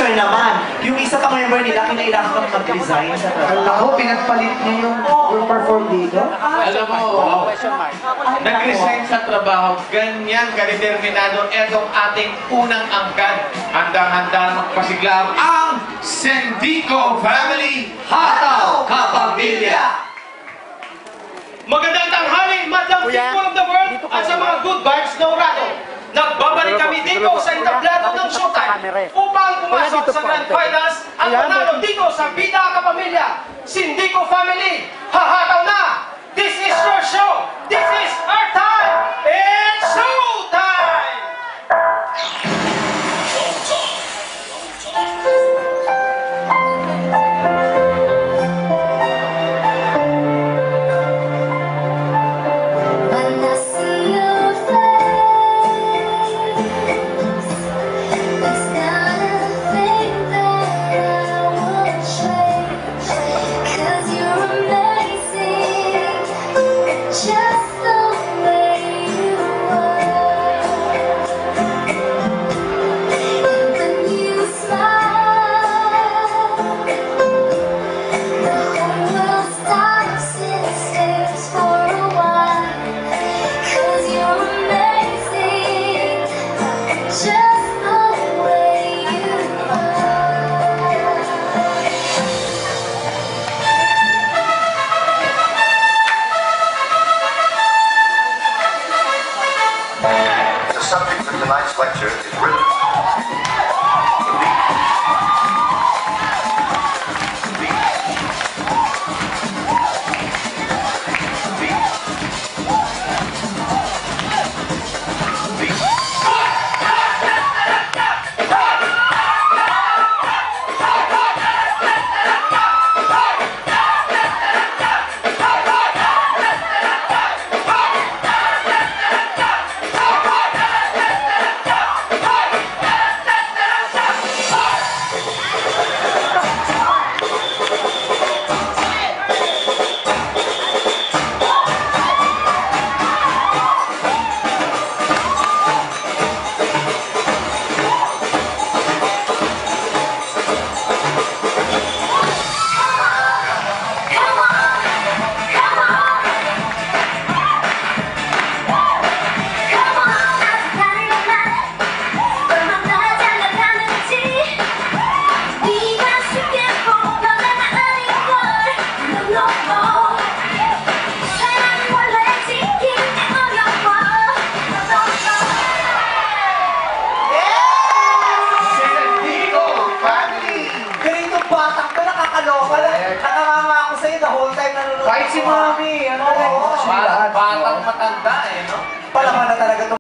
sure naman, yung isa pang member nila, kinailangan kang mag-resign sa trabaho. Ako, pinagpalit niyo yung perform dito. Alam mo, nag-resign sa trabaho, ganyan kadeterminado etong ating unang angkan. Handang-handa magpasiglang ang Sendico Family Hataw Kapamilya! Magandang tanghali, Madam People of the World, at sa mga good vibes na urado. Nagbabalik kami dito sa entablado ng Showtime upang pumasok sa Grand Finals at manalo dito sa Bida Kapamilya, Sendico Family. Hahataw na! This is your show! This is our time! It's Showtime! Tonight's lecture is rhythm. Nakakaloka lang. Nakakama ako sa'yo the whole time nanonood. Kahit si Mami, ano rin.